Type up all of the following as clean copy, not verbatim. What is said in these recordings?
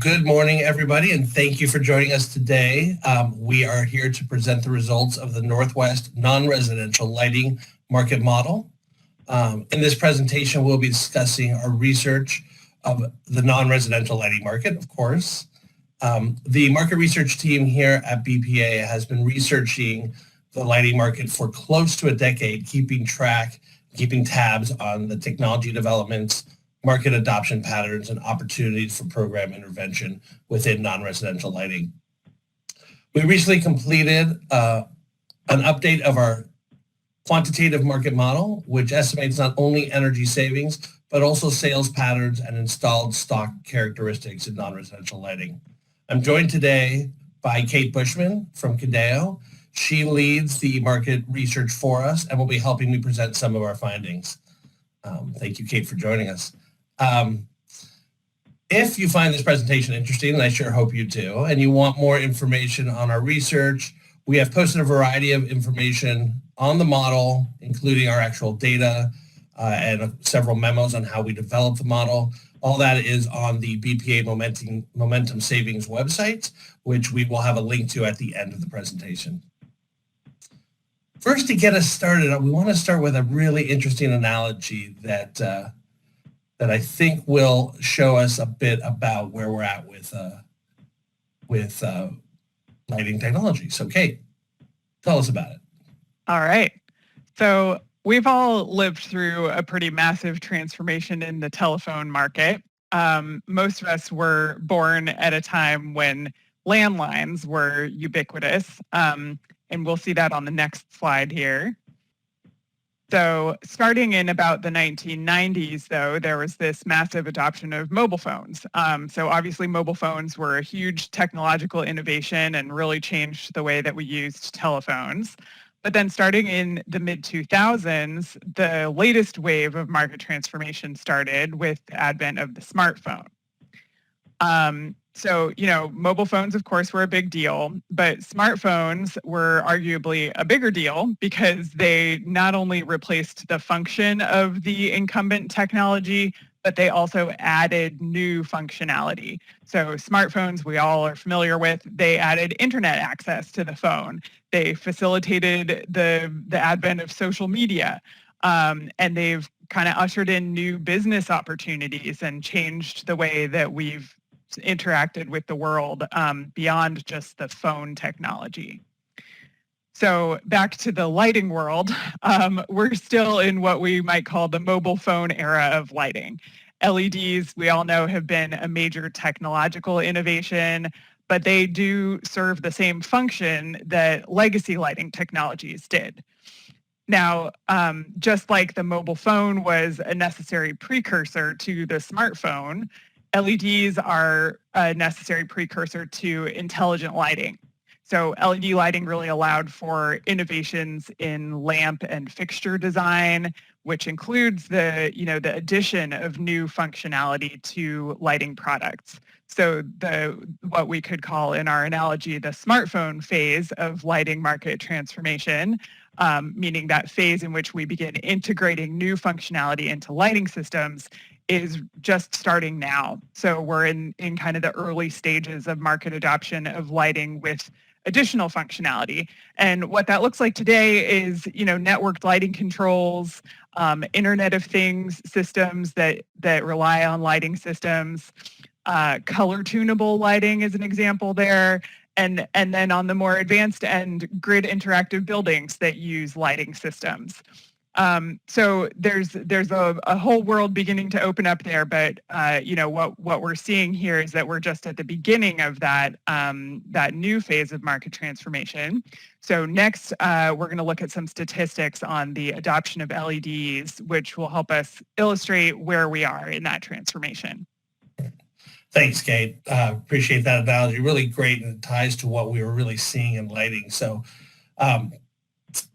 good morning, everybody, and thank you for joining us today. We are here to present the results of the Northwest non-residential lighting market model. In this presentation, we'll be discussing our research of the non-residential lighting market, of course. The market research team here at BPA has been researching the lighting market for close to a decade, keeping tabs on the technology developments, market adoption patterns, and opportunities for program intervention within non-residential lighting. We recently completed an update of our quantitative market model, which estimates not only energy savings, but also sales patterns and installed stock characteristics in non-residential lighting. I'm joined today by Kate Bushman from Cadeo. She leads the market research for us and will be helping me present some of our findings. Thank you, Kate, for joining us. If you find this presentation interesting, and I sure hope you do, and you want more information on our research, we have posted a variety of information on the model, including our actual data and several memos on how we develop the model. All that is on the BPA Momentum Savings website, which we will have a link to at the end of the presentation. First, to get us started, we want to start with a really interesting analogy that I think will show us a bit about where we're at with lighting technology. So Kate, tell us about it. All right. So we've all lived through a pretty massive transformation in the telephone market. Most of us were born at a time when landlines were ubiquitous. And we'll see that on the next slide here. So starting in about the 1990s, though, there was this massive adoption of mobile phones. So obviously mobile phones were a huge technological innovation and really changed the way that we used telephones. But then starting in the mid-2000s, the latest wave of market transformation started with the advent of the smartphone. So, mobile phones, of course, were a big deal, but smartphones were arguably a bigger deal because they not only replaced the function of the incumbent technology, but they also added new functionality. So smartphones, we all are familiar with, they added internet access to the phone. They facilitated the advent of social media, and they've kind of ushered in new business opportunities and changed the way that we've interacted with the world beyond just the phone technology. So back to the lighting world, we're still in what we might call the mobile phone era of lighting. LEDs, we all know, have been a major technological innovation, but they do serve the same function that legacy lighting technologies did. Now, just like the mobile phone was a necessary precursor to the smartphone, LEDs are a necessary precursor to intelligent lighting. So LED lighting really allowed for innovations in lamp and fixture design, which includes the addition of new functionality to lighting products. So what we could call in our analogy the smartphone phase of lighting market transformation, meaning that phase in which we begin integrating new functionality into lighting systems, is just starting now. So we're in kind of the early stages of market adoption of lighting with additional functionality. And what that looks like today is, networked lighting controls, Internet of Things systems that rely on lighting systems, color tunable lighting is an example there. And then on the more advanced end, grid interactive buildings that use lighting systems. So there's a whole world beginning to open up there, but what we're seeing here is that we're just at the beginning of that new phase of market transformation. So next, we're going to look at some statistics on the adoption of LEDs, which will help us illustrate where we are in that transformation. Thanks, Kate. Appreciate that analogy. Really great, and it ties to what we were really seeing in lighting. So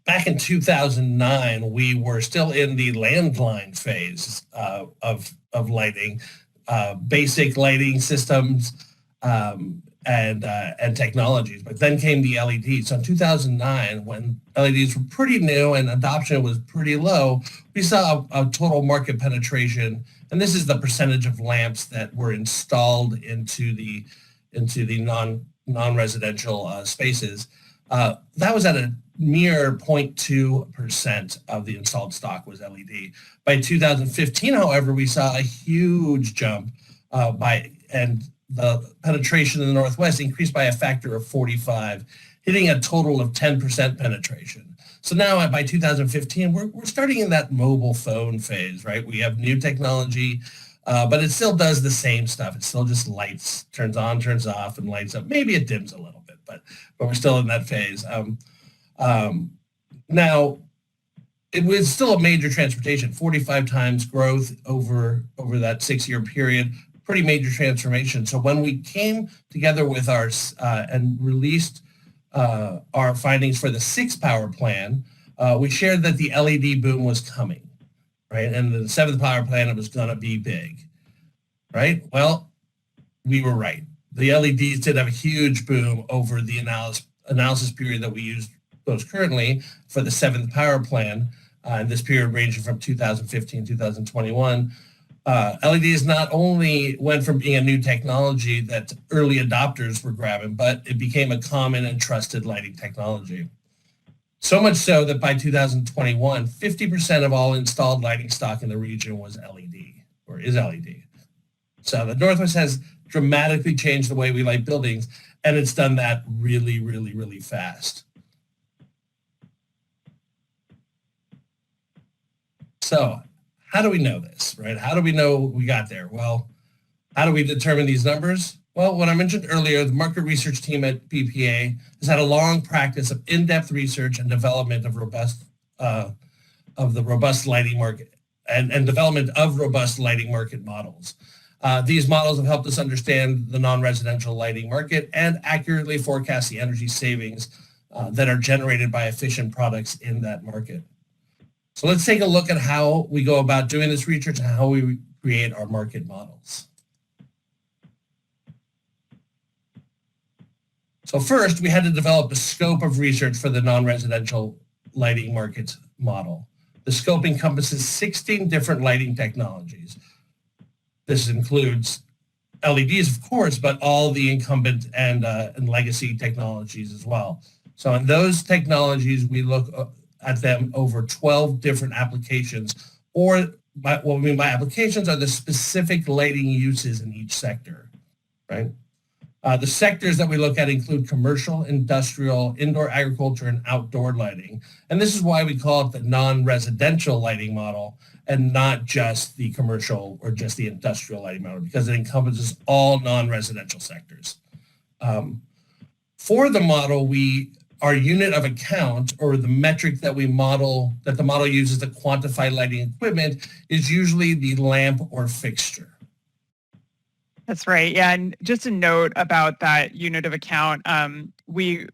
back in 2009, we were still in the landline phase of lighting. Basic lighting systems and technologies. But then came the LEDs. So in 2009, when LEDs were pretty new and adoption was pretty low, we saw a total market penetration, and this is the percentage of lamps that were installed into the non-residential spaces. That was at a mere 0.2% of the installed stock was LED. By 2015, however, we saw a huge jump and the penetration in the Northwest increased by a factor of 45, hitting a total of 10% penetration. So now by 2015, we're starting in that mobile phone phase, right? We have new technology, but it still does the same stuff. It still just lights, turns on, turns off, and lights up. Maybe it dims a little bit, but we're still in that phase. Now, it was still a major transportation, 45 times growth over that 6-year period. Pretty major transformation. So when we came together with our and released our findings for the 6th power plan, we shared that the LED boom was coming, right? And the 7th power plan, it was going to be big, right? Well, we were right. The LEDs did have a huge boom over the analysis period that we used those currently for the 7th power plan, and this period ranging from 2015 to 2021. LEDs not only went from being a new technology that early adopters were grabbing, but it became a common and trusted lighting technology. So much so that by 2021, 50% of all installed lighting stock in the region was LED, or is LED. So the Northwest has dramatically changed the way we light buildings, and it's done that really, really, really fast. So how do we know this, right? How do we know we got there? Well, how do we determine these numbers? Well, what I mentioned earlier, the market research team at BPA has had a long practice of in-depth research and development of the robust lighting market and development of robust lighting market models. These models have helped us understand the non-residential lighting market and accurately forecast the energy savings that are generated by efficient products in that market. So let's take a look at how we go about doing this research and how we create our market models. So first, we had to develop a scope of research for the non-residential lighting market model. The scope encompasses 16 different lighting technologies. This includes LEDs, of course, but all the incumbent and legacy technologies as well. So in those technologies, we look at them over 12 different applications, or what we mean by applications are the specific lighting uses in each sector, right? The sectors that we look at include commercial, industrial, indoor agriculture, and outdoor lighting. And this is why we call it the non-residential lighting model and not just the commercial or just the industrial lighting model, because it encompasses all non-residential sectors. For the model, our unit of account, or the metric that the model uses to quantify lighting equipment, is usually the lamp or fixture. That's right. Yeah, and just a note about that unit of account, we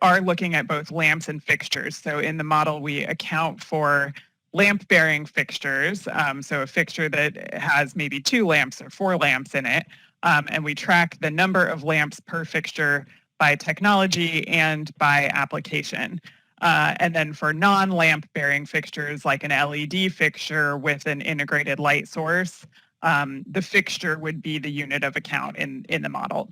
are looking at both lamps and fixtures. So in the model, we account for lamp-bearing fixtures, so a fixture that has maybe 2 lamps or 4 lamps in it, and we track the number of lamps per fixture by technology and by application. And then for non-lamp bearing fixtures like an LED fixture with an integrated light source, the fixture would be the unit of account in the model.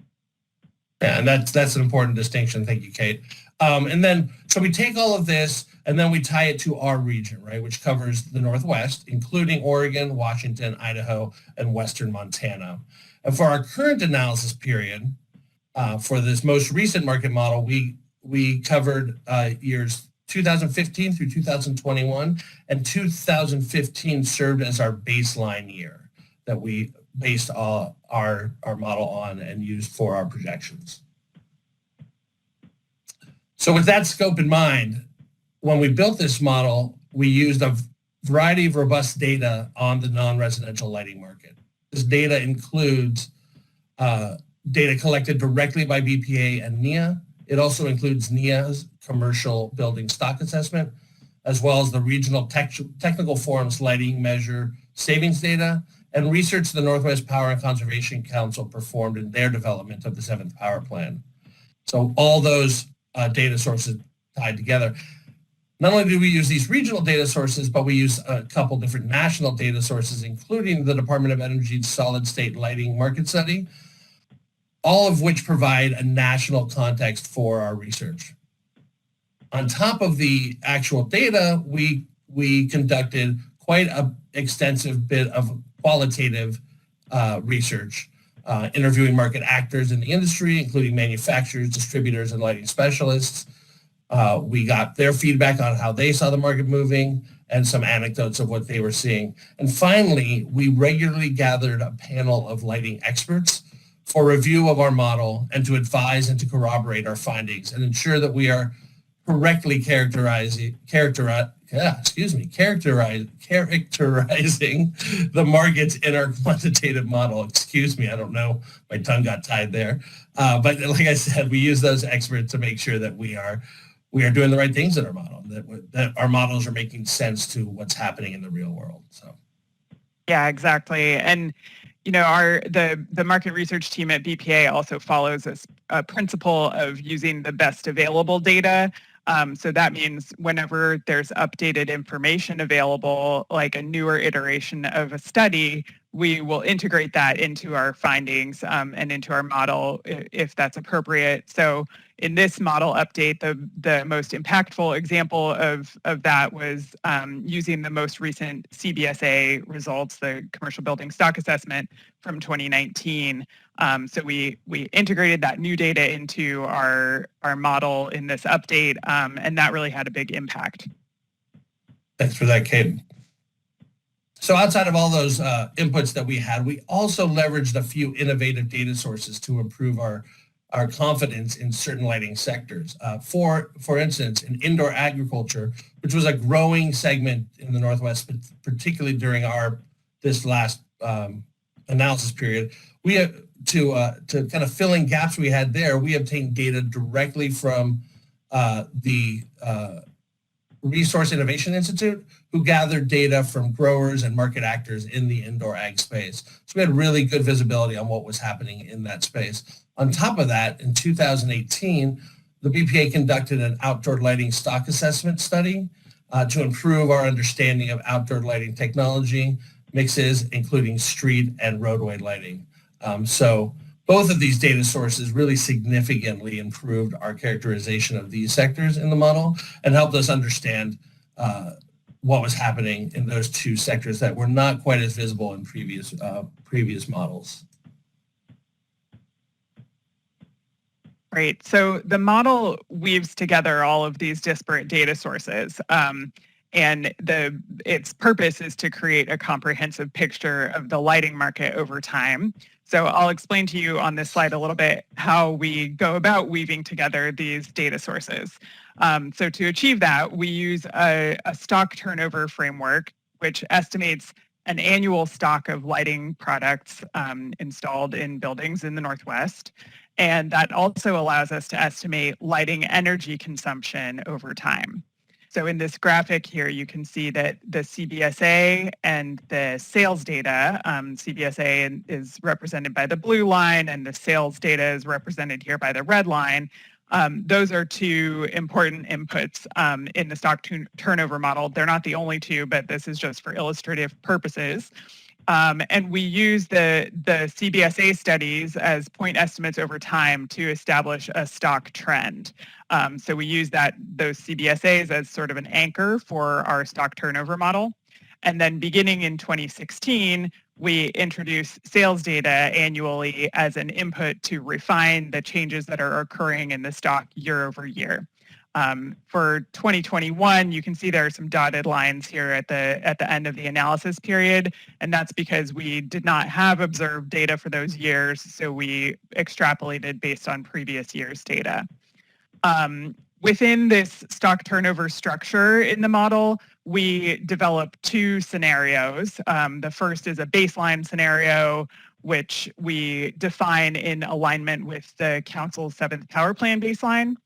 Yeah, and that's an important distinction. Thank you, Kate. And then, so we take all of this and then we tie it to our region, right, which covers the Northwest, including Oregon, Washington, Idaho, and Western Montana. And for our current analysis period, for this most recent market model, we covered years 2015 through 2021, and 2015 served as our baseline year that we based our model on and used for our projections. So with that scope in mind, when we built this model, we used a variety of robust data on the non-residential lighting market. This data includes data collected directly by BPA and NEEA. It also includes NEEA's commercial building stock assessment, as well as the regional technical forums lighting measure savings data and research the Northwest Power and Conservation Council performed in their development of the 7th Power Plan. So all those data sources tied together. Not only do we use these regional data sources, but we use a couple different national data sources, including the Department of Energy's Solid State Lighting Market Study, all of which provide a national context for our research. On top of the actual data, we conducted quite an extensive bit of qualitative research, interviewing market actors in the industry, including manufacturers, distributors, and lighting specialists. We got their feedback on how they saw the market moving and some anecdotes of what they were seeing. And finally, we regularly gathered a panel of lighting experts for review of our model and to advise and to corroborate our findings and ensure that we are correctly characterizing the markets in our quantitative model. Excuse me, I don't know, my tongue got tied there. But like I said, we use those experts to make sure that we are doing the right things in our model, that our models are making sense to what's happening in the real world. So, yeah, exactly. And you know, the market research team at BPA also follows a principle of using the best available data. So that means whenever there's updated information available, like a newer iteration of a study, we will integrate that into our findings and into our model if that's appropriate. So in this model update, the most impactful example of that was using the most recent CBSA results, the Commercial Building Stock Assessment from 2019. So we integrated that new data into our model in this update, and that really had a big impact. Thanks for that, Kate. So outside of all those inputs that we had, we also leveraged a few innovative data sources to improve our confidence in certain lighting sectors. For instance, in indoor agriculture, which was a growing segment in the Northwest, particularly during this last analysis period, we to kind of fill in gaps we had there, we obtained data directly from the Resource Innovation Institute, who gathered data from growers and market actors in the indoor ag space. So we had really good visibility on what was happening in that space. On top of that, in 2018, the BPA conducted an outdoor lighting stock assessment study to improve our understanding of outdoor lighting technology mixes, including street and roadway lighting. So both of these data sources really significantly improved our characterization of these sectors in the model and helped us understand what was happening in those two sectors that were not quite as visible in previous models. Great. So the model weaves together all of these disparate data sources, and its purpose is to create a comprehensive picture of the lighting market over time. So I'll explain to you on this slide a little bit how we go about weaving together these data sources. So to achieve that, we use a stock turnover framework, which estimates an annual stock of lighting products installed in buildings in the Northwest. And that also allows us to estimate lighting energy consumption over time. So in this graphic here, you can see that the CBSA and the sales data, CBSA is represented by the blue line and the sales data is represented here by the red line. Those are two important inputs in the stock turnover model. They're not the only two, but this is just for illustrative purposes. And we use the CBSA studies as point estimates over time to establish a stock trend. So we use those CBSAs as sort of an anchor for our stock turnover model. And then beginning in 2016, we introduce sales data annually as an input to refine the changes that are occurring in the stock year over year. For 2021, you can see there are some dotted lines here at the end of the analysis period, and that's because we did not have observed data for those years, so we extrapolated based on previous year's data. Within this stock turnover structure in the model, we develop two scenarios. The first is a baseline scenario, which we define in alignment with the Council's 7th Power Plan baseline.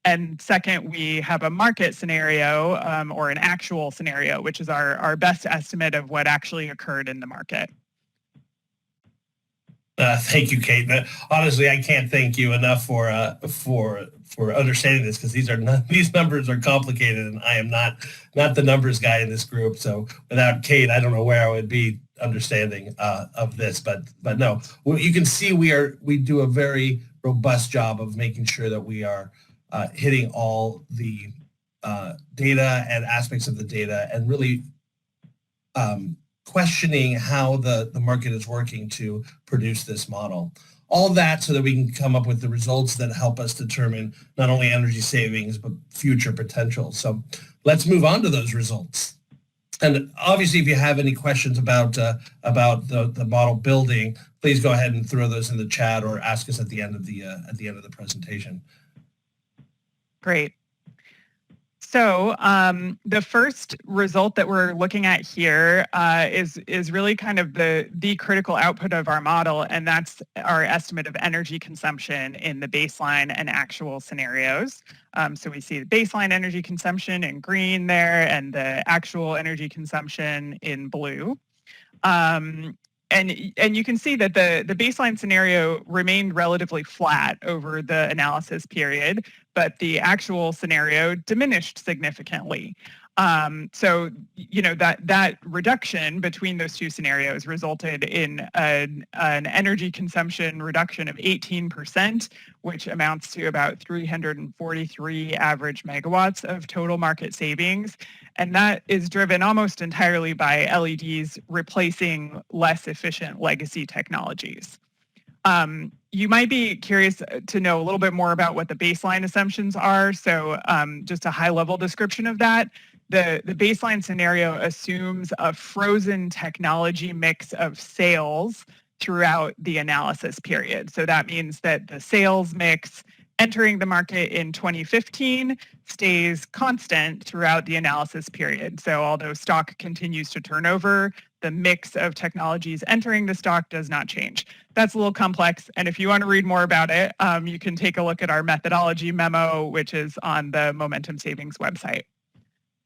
And second, we have a market scenario or an actual scenario, which is our best estimate of what actually occurred in the market. Thank you, Kate. Honestly, I can't thank you enough for understanding this, because these numbers are complicated, and I am not the numbers guy in this group. So without Kate, I don't know where I would be understanding of this. But no, you can see we do a very robust job of making sure that we are hitting all the data and aspects of the data, and really questioning how the market is working to produce this model. All that so that we can come up with the results that help us determine not only energy savings, but future potential. So let's move on to those results. And obviously, if you have any questions about the model building, please go ahead and throw those in the chat, or ask us at the end of the presentation. Great. So the first result that we're looking at here is really kind of the critical output of our model, and that's our estimate of energy consumption in the baseline and actual scenarios. So we see the baseline energy consumption in green there, and the actual energy consumption in blue. And you can see that the baseline scenario remained relatively flat over the analysis period, but the actual scenario diminished significantly. So, that reduction between those two scenarios resulted in an energy consumption reduction of 18%, which amounts to about 343 average megawatts of total market savings. And that is driven almost entirely by LEDs replacing less efficient legacy technologies. You might be curious to know a little bit more about what the baseline assumptions are. So just a high-level description of that. The baseline scenario assumes a frozen technology mix of sales throughout the analysis period. So that means that the sales mix entering the market in 2015 stays constant throughout the analysis period. So although stock continues to turn over, the mix of technologies entering the stock does not change. That's a little complex, and if you want to read more about it, you can take a look at our methodology memo, which is on the Momentum Savings website.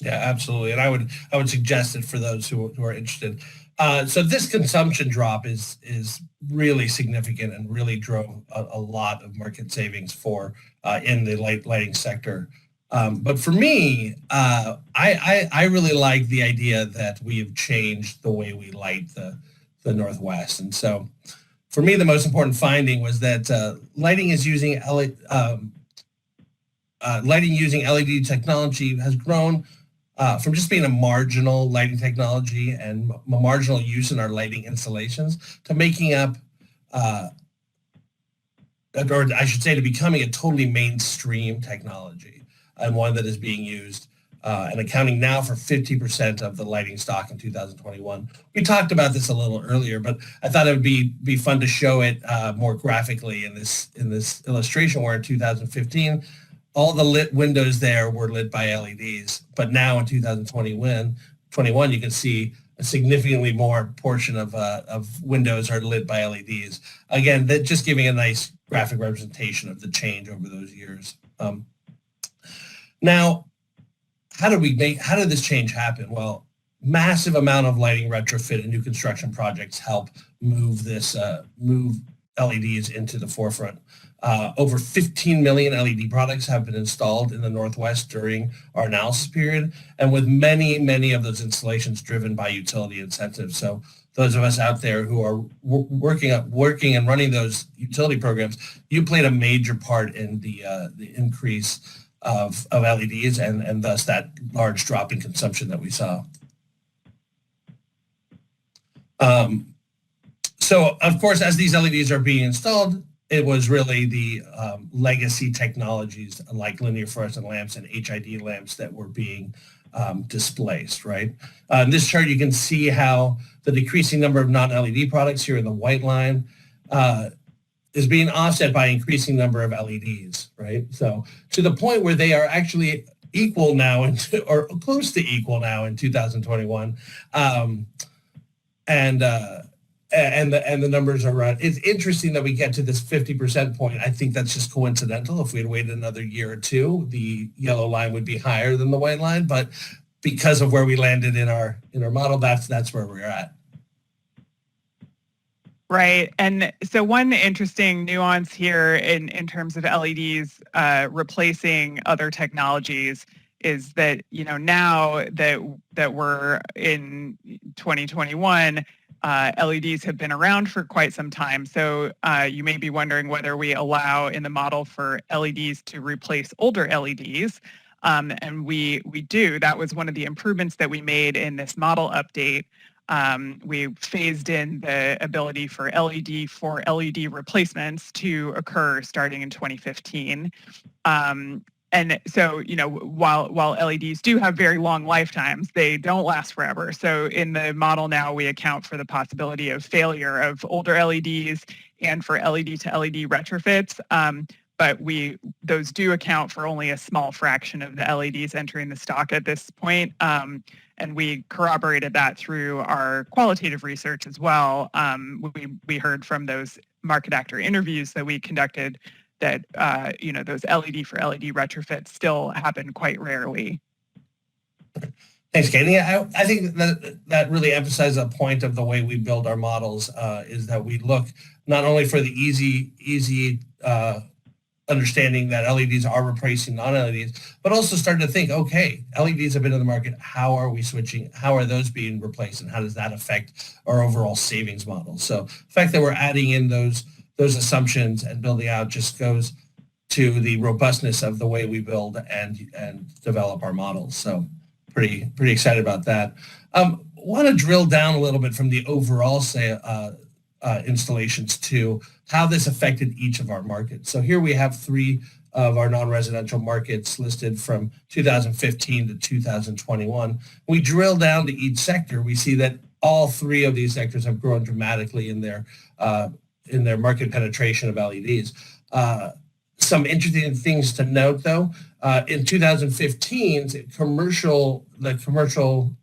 Yeah, absolutely, and I would suggest it for those who are interested. So this consumption drop is really significant, and really drove a lot of market savings for in the lighting sector. But for me, I really like the idea that we have changed the way we light the Northwest. And so for me, the most important finding was that lighting using LED technology has grown from just being a marginal lighting technology and a marginal use in our lighting installations to making up, or I should say, to becoming a totally mainstream technology, and one that is being used and accounting now for 50% of the lighting stock in 2021. We talked about this a little earlier, but I thought it would be fun to show it more graphically in this illustration, where in 2015, all the lit windows there were lit by LEDs, but now in 2021, you can see a significantly more portion of windows are lit by LEDs. Again, that just giving a nice graphic representation of the change over those years. Now, how did this change happen? Well, massive amount of lighting retrofit and new construction projects help move LEDs into the forefront. Over 15 million LED products have been installed in the Northwest during our analysis period, and with many of those installations driven by utility incentives. So those of us out there who are working and running those utility programs, you played a major part in the increase of LEDs and thus that large drop in consumption that we saw. So of course, as these LEDs are being installed, it was really the legacy technologies like linear fluorescent lamps and HID lamps that were being displaced, right? In this chart, you can see how the decreasing number of non-LED products here in the white line is being offset by increasing number of LEDs, right? So to the point where they are actually equal now, or close to equal now in 2021, and the numbers are run. It's interesting that we get to this 50% point. I think that's just coincidental. If we had waited another year or two, the yellow line would be higher than the white line. But because of where we landed in our model, that's where we're at. Right. And so one interesting nuance here in terms of LEDs replacing other technologies is that, now that we're in 2021, LEDs have been around for quite some time. So you may be wondering whether we allow in the model for LEDs to replace older LEDs. And we do. That was one of the improvements that we made in this model update. We phased in the ability for LED replacements to occur starting in 2015. And so, while LEDs do have very long lifetimes, they don't last forever. So in the model now, we account for the possibility of failure of older LEDs and for LED to LED retrofits. But those do account for only a small fraction of the LEDs entering the stock at this point. And we corroborated that through our qualitative research as well. We heard from those market actor interviews that we conducted that those LED for LED retrofits still happen quite rarely. Thanks, Katie. I think that really emphasizes a point of the way we build our models is that we look not only for the easy understanding that LEDs are replacing non-LEDs, but also start to think, okay, LEDs have been in the market. How are we switching? How are those being replaced? And how does that affect our overall savings model? So the fact that we're adding in those assumptions and building out just goes to the robustness of the way we build and develop our models. So pretty excited about that. Want to drill down a little bit from the overall installations to how this affected each of our markets. So here we have 3 of our non-residential markets listed from 2015 to 2021. We drill down to each sector, we see that all 3 of these sectors have grown dramatically in their market penetration of LEDs. Some interesting things to note, though, in 2015, the commercial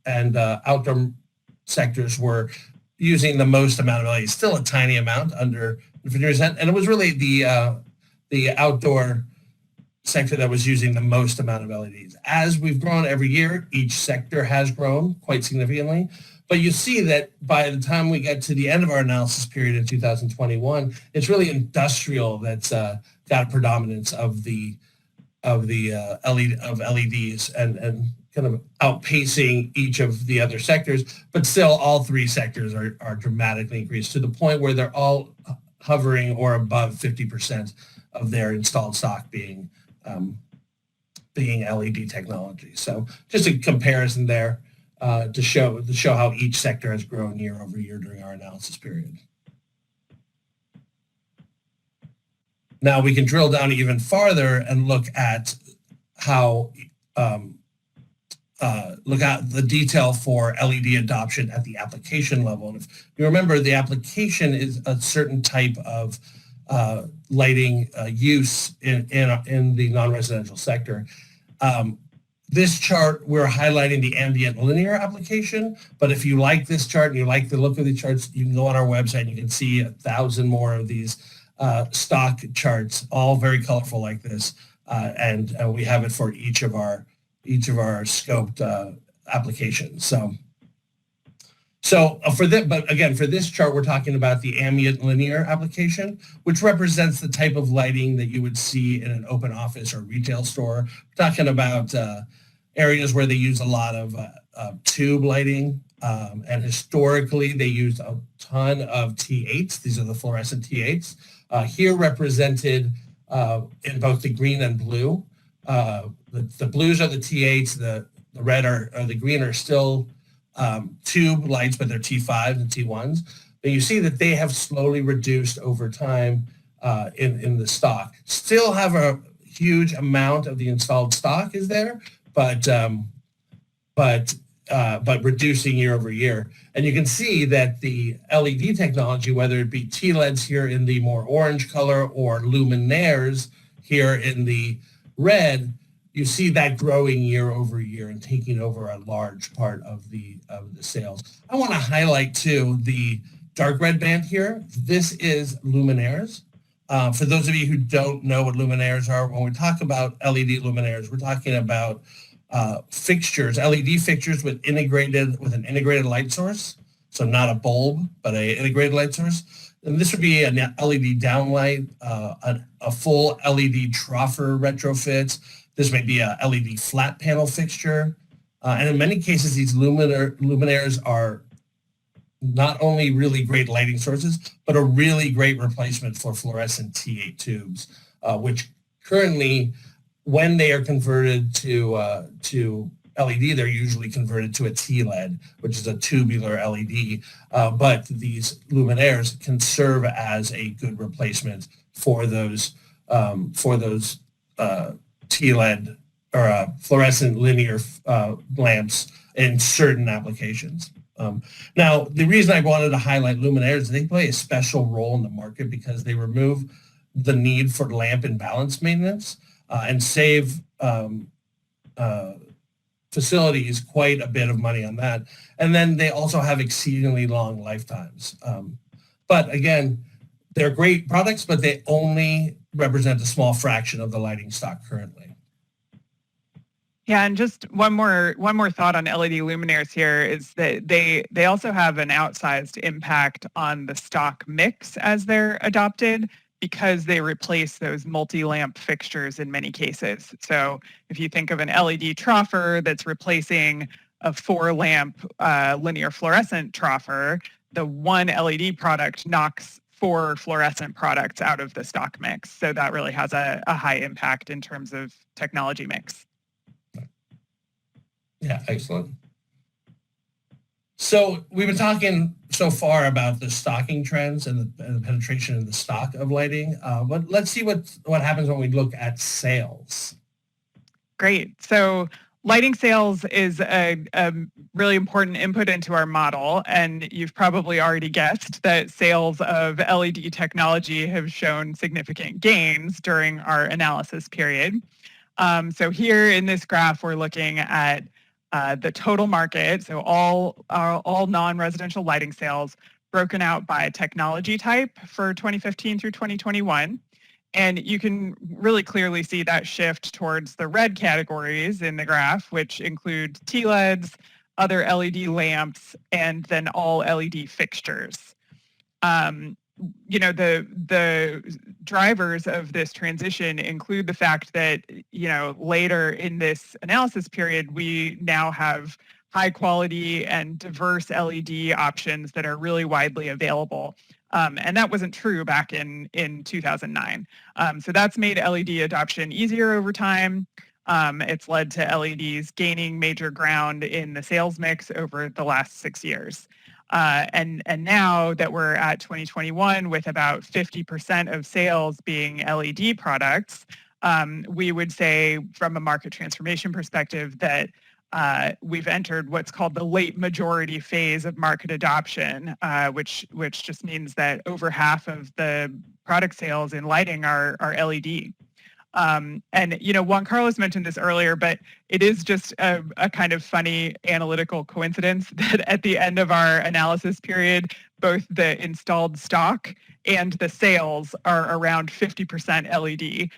and outdoor sectors were using the most amount of LEDs, still a tiny amount, under 50%, and it was really the outdoor sector that was using the most amount of LEDs. As we've grown every year, each sector has grown quite significantly, but you see that by the time we get to the end of our analysis period in 2021, it's really industrial that's got a predominance of LEDs and kind of outpacing each of the other sectors, but still all 3 sectors are dramatically increased to the point where they're all hovering or above 50% of their installed stock being LED technology. So just a comparison there to show how each sector has grown year over year during our analysis period. Now we can drill down even farther and look at how look at the detail for LED adoption at the application level. And if you remember, the application is a certain type of lighting use in the non-residential sector. This chart, we're highlighting the ambient linear application, but if you like this chart and you like the look of the charts, you can go on our website and you can see 1,000 more of these stock charts, all very colorful like this, and we have it for each of our scoped applications. But again, for this chart, we're talking about the ambient linear application, which represents the type of lighting that you would see in an open office or retail store. We're talking about areas where they use a lot of tube lighting, and historically they used a ton of T8s. These are the fluorescent T8s. Here represented in both the green and blue. The blues are the T8s, the red or the green are still tube lights, but they're T5s and T1s. But you see that they have slowly reduced over time in the stock. Still have a huge amount of the installed stock is there, but reducing year over year. And you can see that the LED technology, whether it be T-LEDs here in the more orange color or luminaires here in the red, you see that growing year over year and taking over a large part of the sales. I want to highlight too the dark red band here. This is luminaires. For those of you who don't know what luminaires are, when we talk about LED luminaires, we're talking about fixtures, LED fixtures with an integrated light source. So not a bulb, but an integrated light source And this would be an LED downlight, a full LED troffer retrofit. This may be a LED flat panel fixture. And in many cases, these luminaires are not only really great lighting sources, but a really great replacement for fluorescent T8 tubes, which currently, when they are converted to LED, they're usually converted to a TLED, which is a tubular LED. But these luminaires can serve as a good replacement for those TLED or fluorescent linear lamps in certain applications. Now, the reason I wanted to highlight luminaires is they play a special role in the market because they remove the need for lamp imbalance maintenance and save facilities quite a bit of money on that. And then they also have exceedingly long lifetimes. But again, they're great products, but they only represent a small fraction of the lighting stock currently. Yeah, and just one more thought on LED luminaires here is that they also have an outsized impact on the stock mix as they're adopted because they replace those multi-lamp fixtures in many cases. So if you think of an LED troffer that's replacing a 4-lamp linear fluorescent troffer, the one LED product knocks 4 fluorescent products out of the stock mix. So that really has a high impact in terms of technology mix. Yeah, excellent. So we've been talking so far about the stocking trends and the penetration in the stock of lighting, but let's see what happens when we look at sales. Great. So lighting sales is a really important input into our model, and you've probably already guessed that sales of LED technology have shown significant gains during our analysis period. So here in this graph, we're looking at the total market, so all non-residential lighting sales broken out by technology type for 2015 through 2021. And you can really clearly see that shift towards the red categories in the graph, which include TLEDs, other LED lamps, and then all LED fixtures. The drivers of this transition include the fact that, later in this analysis period, we now have high quality and diverse LED options that are really widely available. And that wasn't true back in 2009. So that's made LED adoption easier over time. It's led to LEDs gaining major ground in the sales mix over the last 6 years. And now that we're at 2021 with about 50% of sales being LED products, we would say from a market transformation perspective that we've entered what's called the late majority phase of market adoption, which just means that over half of the product sales in lighting are LED. And Juan Carlos mentioned this earlier, but it is just a kind of funny analytical coincidence that at the end of our analysis period, both the installed stock and the sales are around 50% LED.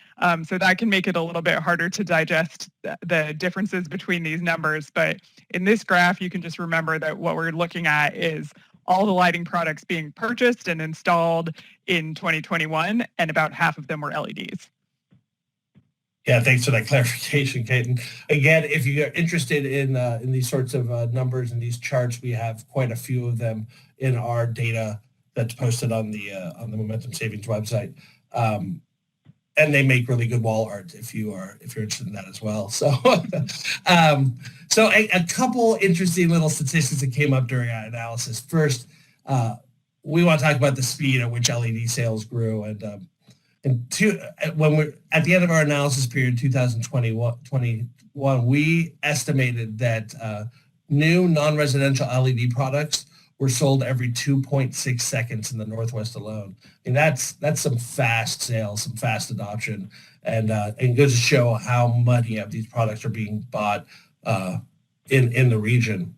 So that can make it a little bit harder to digest the differences between these numbers. But in this graph, you can just remember that what we're looking at is all the lighting products being purchased and installed in 2021, and about half of them were LEDs. Yeah, thanks for that clarification, Kate. And again, if you're interested in these sorts of numbers and these charts, we have quite a few of them in our data that's posted on the Momentum Savings website, and they make really good wall art if you're interested in that as well. So, a couple interesting little statistics that came up during our analysis. First, we want to talk about the speed at which LED sales grew, when we're at the end of our analysis period, 2021, we estimated that new non-residential LED products were sold every 2.6 seconds in the Northwest alone. And that's some fast sales, some fast adoption, and goes to show how many of these products are being bought in the region.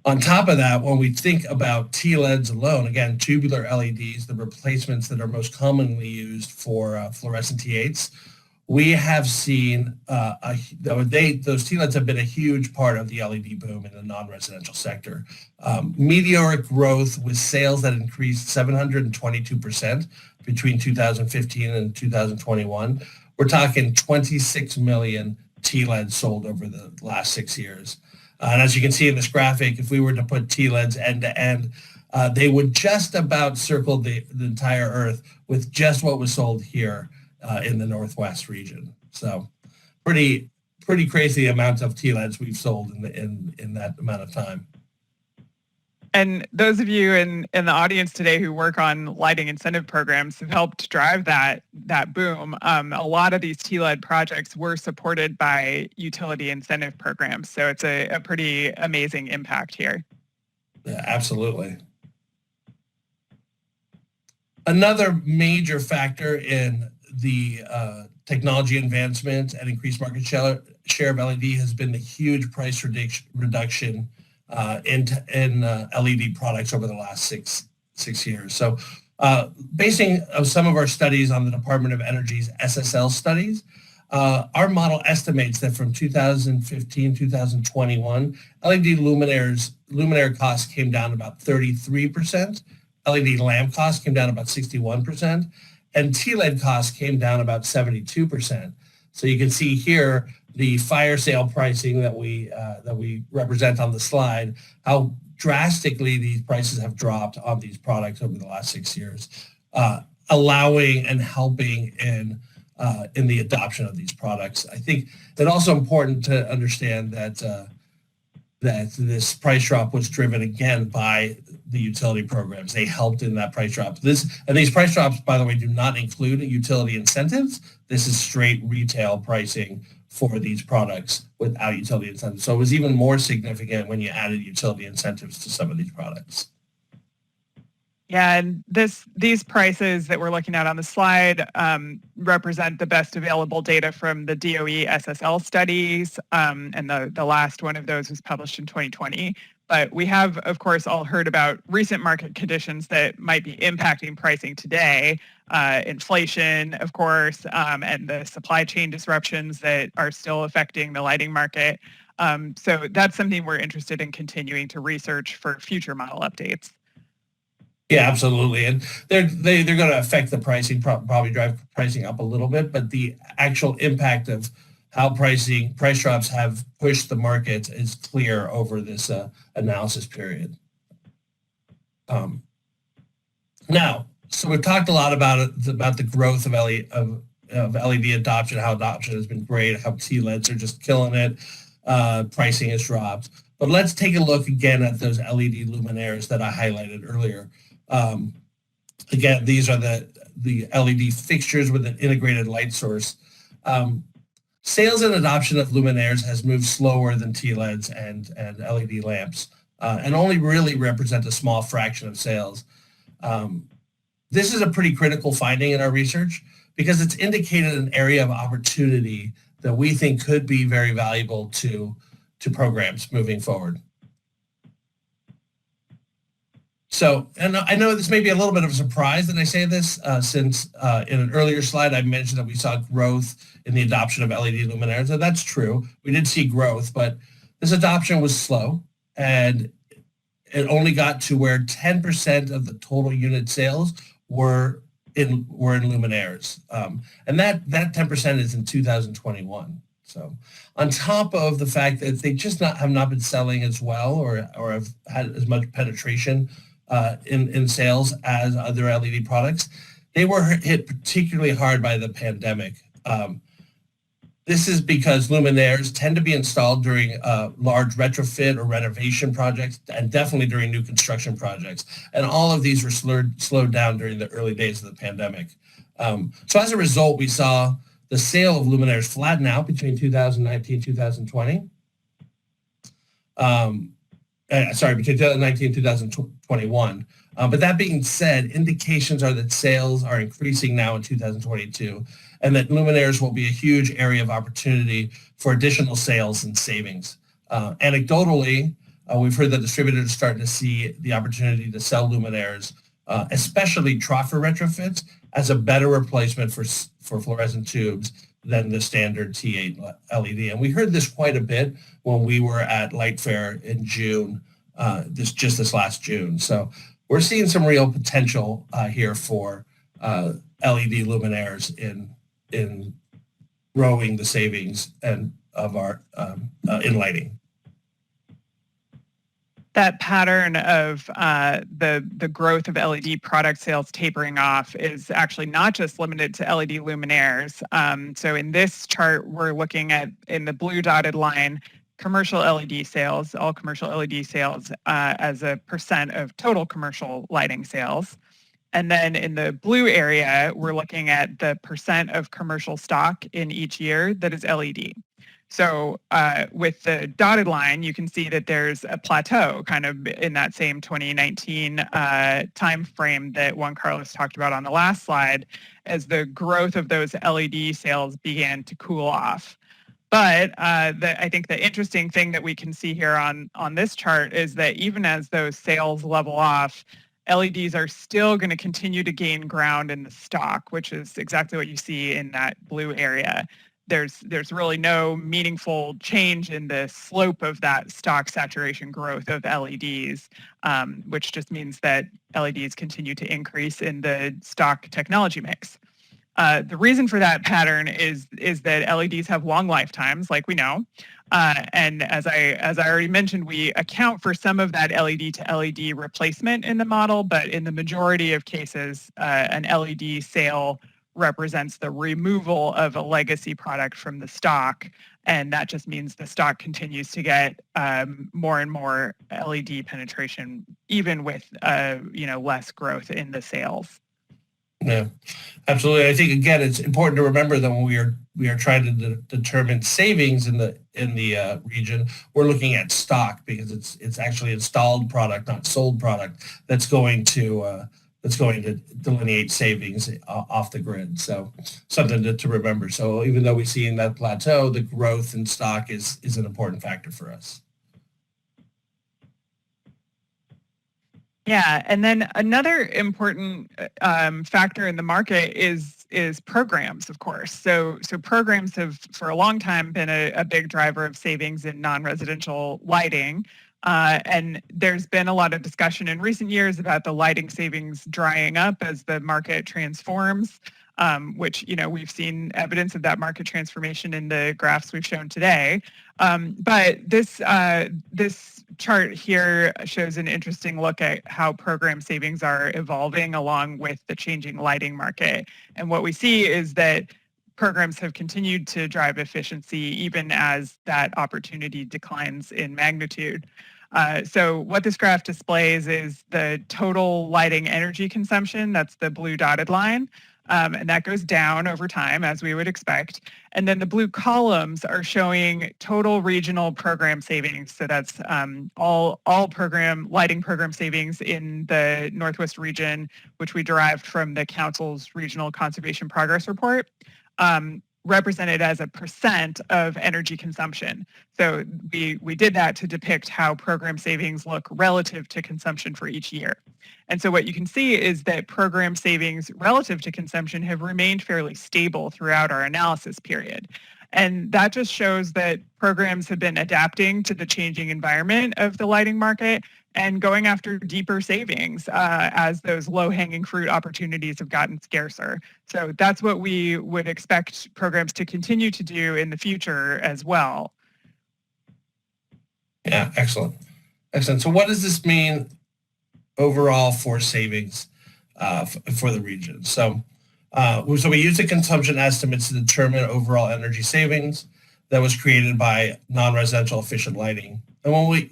On top of that, when we think about TLEDs alone, again, tubular LEDs, the replacements that are most commonly used for fluorescent T8s, we have seen those TLEDs have been a huge part of the LED boom in the non-residential sector. Meteoric growth with sales that increased 722% between 2015 and 2021. We're talking 26 million TLEDs sold over the last 6 years. And as you can see in this graphic, if we were to put TLEDs end to end, they would just about circle the entire Earth with just what was sold here in the Northwest region. So pretty crazy amount of TLEDs we've sold in that amount of time. And those of you in the audience today who work on lighting incentive programs have helped drive that boom. A lot of these TLED projects were supported by utility incentive programs. So it's a pretty amazing impact here. Yeah, absolutely. Another major factor in the technology advancement and increased market share of LED has been the huge price reduction in LED products over the last six years. So basing some of our studies on the Department of Energy's SSL studies, our model estimates that from 2015, 2021, LED luminaire costs came down about 33%, LED lamp costs came down about 61%, and TLED costs came down about 72%. So you can see here the fire sale pricing that we represent on the slide, how drastically these prices have dropped on these products over the last 6 years, allowing and helping in the adoption of these products. I think it's also important to understand that this price drop was driven again by the utility programs. They helped in that price drop. These price drops, by the way, do not include utility incentives. This is straight retail pricing for these products without utility incentives. So it was even more significant when you added utility incentives to some of these products. Yeah, and these prices that we're looking at on the slide represent the best available data from the DOE SSL studies, and the last one of those was published in 2020. But we have, of course, all heard about recent market conditions that might be impacting pricing today, inflation, of course, and the supply chain disruptions that are still affecting the lighting market. So that's something we're interested in continuing to research for future model updates. Yeah, absolutely, and they're going to affect the pricing, probably drive pricing up a little bit, but the actual impact of how price drops have pushed the market is clear over this analysis period. Now, so we've talked a lot about the growth of LED adoption, how adoption has been great, how TLEDs are just killing it, pricing has dropped. But let's take a look again at those LED luminaires that I highlighted earlier. Again, these are the LED fixtures with an integrated light source. Sales and adoption of luminaires has moved slower than TLEDs and LED lamps, and only really represent a small fraction of sales. This is a pretty critical finding in our research because it's indicated an area of opportunity that we think could be very valuable to programs moving forward. So, and I know this may be a little bit of a surprise that I say this, since in an earlier slide I mentioned that we saw growth in the adoption of LED luminaires, and that's true. We did see growth, but this adoption was slow, and it only got to where 10% of the total unit sales were in luminaires, and that 10% is in 2021. So, on top of the fact that they just have not been selling as well or have had as much penetration in sales as other LED products, they were hit particularly hard by the pandemic. This is because luminaires tend to be installed during large retrofit or renovation projects, and definitely during new construction projects. And all of these were slowed down during the early days of the pandemic. So as a result, we saw the sale of luminaires flatten out between 2019 and 2020. Between 2019 and 2021. But that being said, indications are that sales are increasing now in 2022, and that luminaires will be a huge area of opportunity for additional sales and savings. Anecdotally, we've heard that distributors are starting to see the opportunity to sell luminaires, especially troffer retrofits, as a better replacement for fluorescent tubes than the standard T8 LED. And we heard this quite a bit when we were at Light Fair in June, this last June. So we're seeing some real potential here for LED luminaires in growing the savings and of our in lighting. That pattern of the growth of LED product sales tapering off is actually not just limited to LED luminaires. So in this chart, we're looking at, in the blue dotted line, commercial LED sales, all commercial LED sales as a percent of total commercial lighting sales. And then in the blue area, we're looking at the percent of commercial stock in each year that is LED. So with the dotted line, you can see that there's a plateau kind of in that same 2019 time frame that Juan Carlos talked about on the last slide, as the growth of those LED sales began to cool off. But I think the interesting thing that we can see here on this chart is that even as those sales level off, LEDs are still going to continue to gain ground in the stock, which is exactly what you see in that blue area. There's really no meaningful change in the slope of that stock saturation growth of LEDs, which just means that LEDs continue to increase in the stock technology mix. The reason for that pattern is that LEDs have long lifetimes, like we know. And as I already mentioned, we account for some of that LED to LED replacement in the model, but in the majority of cases, an LED sale represents the removal of a legacy product from the stock, and that just means the stock continues to get more and more LED penetration, even with less growth in the sales. Yeah, absolutely. I think again, it's important to remember that when we are trying to determine savings in the region, we're looking at stock, because it's actually installed product, not sold product, that's going to delineate savings off the grid. So something to remember. So even though we see in that plateau, the growth in stock is an important factor for us. Yeah, and then another important factor in the market is programs, of course. So programs have for a long time been a big driver of savings in non-residential lighting. And there's been a lot of discussion in recent years about the lighting savings drying up as the market transforms, which, we've seen evidence of that market transformation in the graphs we've shown today. But this chart here shows an interesting look at how program savings are evolving along with the changing lighting market. And what we see is that programs have continued to drive efficiency even as that opportunity declines in magnitude. So what this graph displays is the total lighting energy consumption. That's the blue dotted line. And that goes down over time, as we would expect. And then the blue columns are showing total regional program savings. So that's all lighting program savings in the Northwest region, which we derived from the Council's Regional Conservation Progress Report, represented as a percent of energy consumption. So we did that to depict how program savings look relative to consumption for each year. And so what you can see is that program savings relative to consumption have remained fairly stable throughout our analysis period. And that just shows that programs have been adapting to the changing environment of the lighting market and going after deeper savings as those low-hanging fruit opportunities have gotten scarcer. So that's what we would expect programs to continue to do in the future as well. Yeah, excellent. So what does this mean overall for savings for the region? So we use the consumption estimates to determine overall energy savings that was created by non-residential efficient lighting. And when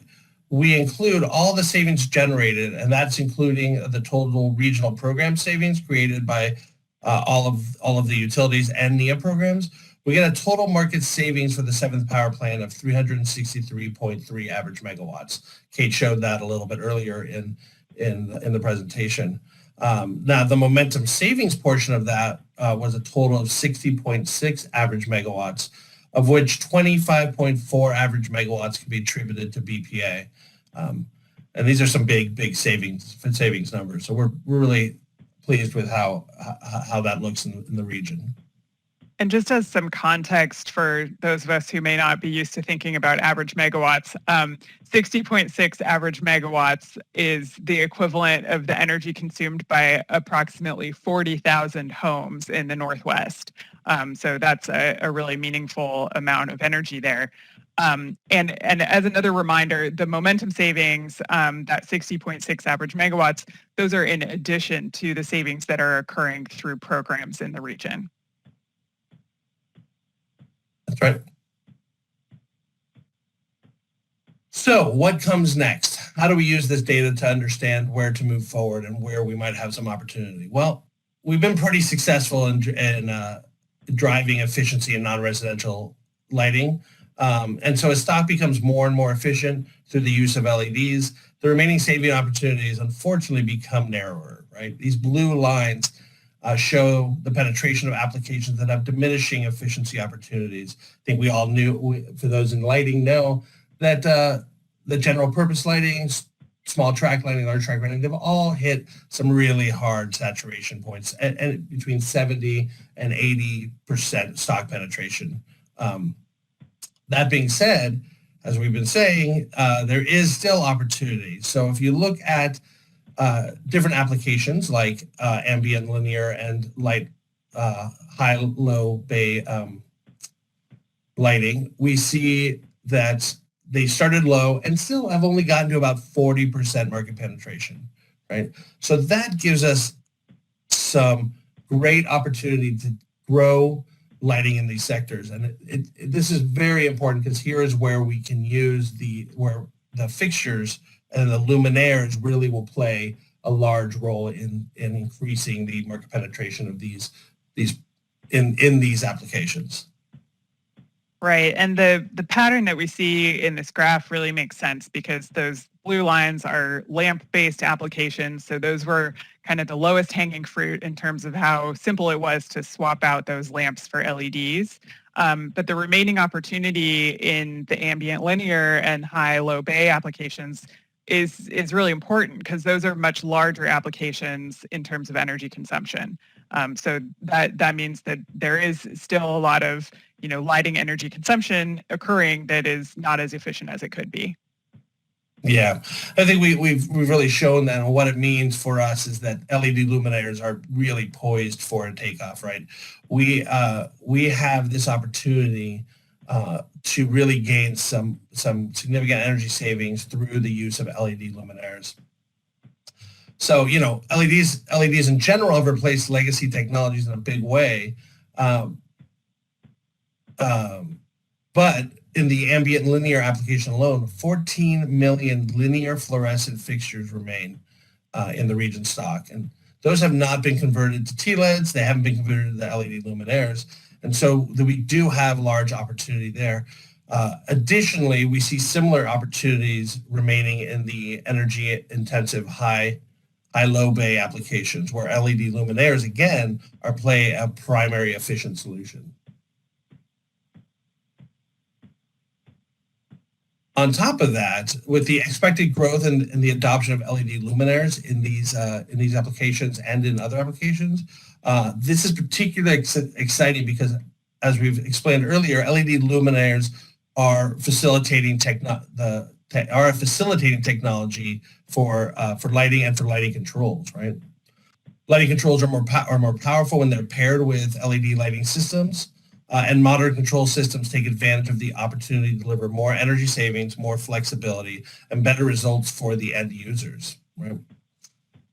we include all the savings generated, and that's including the total regional program savings created by all of the utilities and NEEA programs, we get a total market savings for the 7th power plant of 363.3 average megawatts. Kate showed that a little bit earlier in the presentation. Now, the momentum savings portion of that was a total of 60.6 average megawatts, of which 25.4 average megawatts can be attributed to BPA. And these are some big savings numbers. So we're really pleased with how that looks in the region. And just as some context for those of us who may not be used to thinking about average megawatts, 60.6 average megawatts is the equivalent of the energy consumed by approximately 40,000 homes in the Northwest. So that's a really meaningful amount of energy there. And as another reminder, the momentum savings, that 60.6 average megawatts, those are in addition to the savings that are occurring through programs in the region. That's right. So what comes next? How do we use this data to understand where to move forward and where we might have some opportunity? Well, we've been pretty successful in driving efficiency in non-residential lighting. And so as stock becomes more and more efficient through the use of LEDs, the remaining saving opportunities unfortunately become narrower, right? These blue lines show the penetration of applications that have diminishing efficiency opportunities. I think we all knew, for those in lighting, know that the general purpose lighting, small track lighting, large track lighting, they've all hit some really hard saturation points and between 70 and 80% stock penetration. That being said, as we've been saying, there is still opportunity. So if you look at different applications like ambient, linear, and light, high-low bay lighting, we see that they started low and still have only gotten to about 40% market penetration, right? So that gives us some great opportunity to grow lighting in these sectors. And this is very important because here is where we can use where the fixtures and the luminaires really will play a large role in increasing the market penetration of these in these applications. Right. And the pattern that we see in this graph really makes sense because those blue lines are lamp-based applications. So those were kind of the lowest hanging fruit in terms of how simple it was to swap out those lamps for LEDs. But the remaining opportunity in the ambient linear and high-low bay applications is really important because those are much larger applications in terms of energy consumption. So that means that there is still a lot of lighting energy consumption occurring that is not as efficient as it could be. Yeah, I think we've really shown that, and what it means for us is that LED luminaires are really poised for a takeoff, right? We have this opportunity to really gain some significant energy savings through the use of LED luminaires. So LEDs in general have replaced legacy technologies in a big way, but in the ambient linear application alone, 14 million linear fluorescent fixtures remain in the region stock. And those have not been converted to TLEDs. They haven't been converted to the LED luminaires. And so we do have large opportunity there. Additionally, we see similar opportunities remaining in the energy intensive high-low bay applications where LED luminaires, again, play a primary efficient solution. On top of that, with the expected growth and the adoption of LED luminaires in these applications and in other applications, this is particularly exciting because, as we've explained earlier, LED luminaires are facilitating technology for lighting and for lighting controls, right? Lighting controls are more powerful when they're paired with LED lighting systems. And modern control systems take advantage of the opportunity to deliver more energy savings, more flexibility, and better results for the end users, right?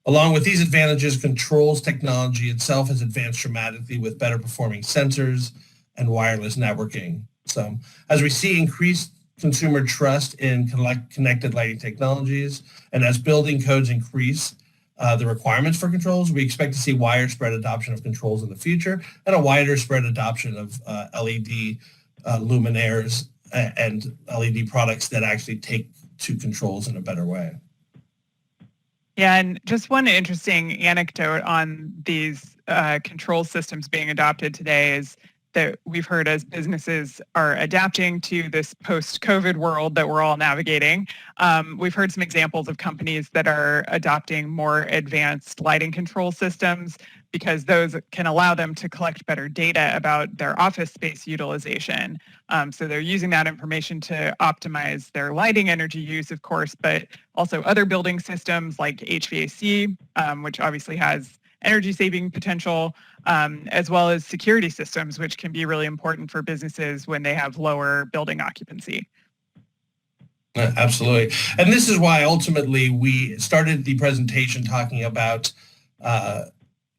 Along with these advantages, controls technology itself has advanced dramatically with better performing sensors and wireless networking. So as we see increased consumer trust in connected lighting technologies, and as building codes increase the requirements for controls, we expect to see widespread adoption of controls in the future and a wider spread adoption of LED luminaires and LED products that actually take to controls in a better way. Yeah, and just one interesting anecdote on these control systems being adopted today is that we've heard as businesses are adapting to this post-COVID world that we're all navigating. We've heard some examples of companies that are adopting more advanced lighting control systems because those can allow them to collect better data about their office space utilization. So they're using that information to optimize their lighting energy use, of course, but also other building systems like HVAC, which obviously has energy saving potential, as well as security systems, which can be really important for businesses when they have lower building occupancy. Absolutely. And this is why ultimately we started the presentation talking about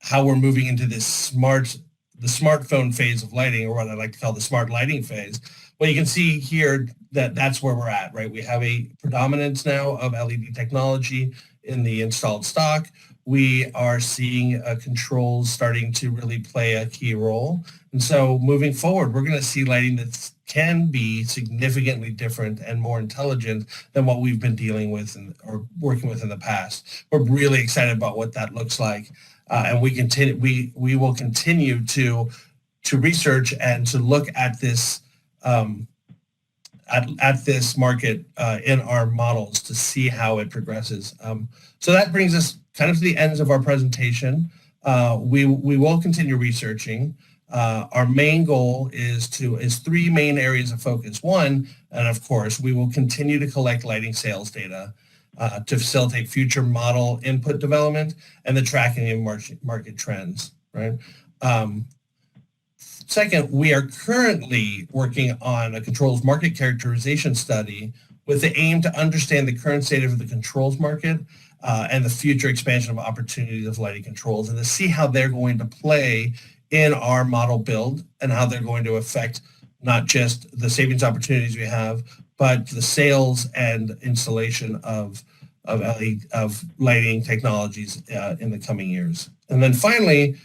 how we're moving into this the smartphone phase of lighting, or what I like to call the smart lighting phase. Well, you can see here that that's where we're at, right? We have a predominance now of LED technology in the installed stock. We are seeing controls starting to really play a key role. And so moving forward, we're going to see lighting that can be significantly different and more intelligent than what we've been dealing with or working with in the past. We're really excited about what that looks like. And we will continue to research and to look at this at this market in our models to see how it progresses. So that brings us kind of to the ends of our presentation. We will continue researching. Our main goal is three main areas of focus. One, and of course, we will continue to collect lighting sales data to facilitate future model input development and the tracking of market trends, right? Second, we are currently working on a controls market characterization study with the aim to understand the current state of the controls market and the future expansion of opportunities of lighting controls, and to see how they're going to play in our model build and how they're going to affect not just the savings opportunities we have, but the sales and installation of lighting technologies in the coming years. And then finally,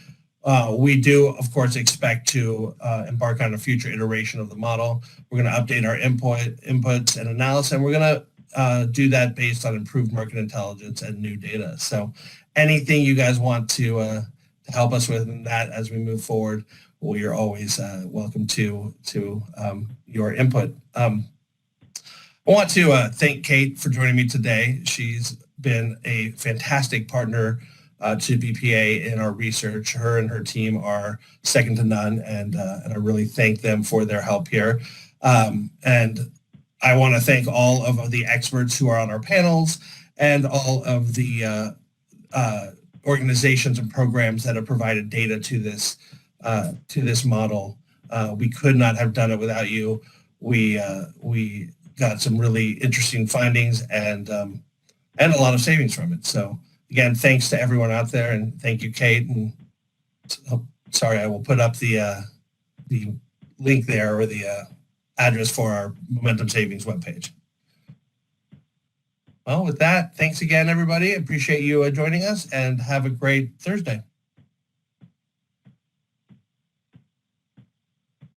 we do, of course, expect to embark on a future iteration of the model. We're going to update our inputs and analysis, and we're going to do that based on improved market intelligence and new data. So anything you guys want to help us with in that as we move forward, we are always welcome to your input. I want to thank Kate for joining me today. She's been a fantastic partner to BPA in our research. Her and her team are second to none, and I really thank them for their help here. And I want to thank all of the experts who are on our panels and all of the organizations and programs that have provided data to this model. We could not have done it without you. We got some really interesting findings and a lot of savings from it. So again, thanks to everyone out there, and thank you, Kate. And sorry, I will put up the link there, or the address for our Momentum Savings webpage. Well, with that, thanks again, everybody. Appreciate you joining us, and have a great Thursday.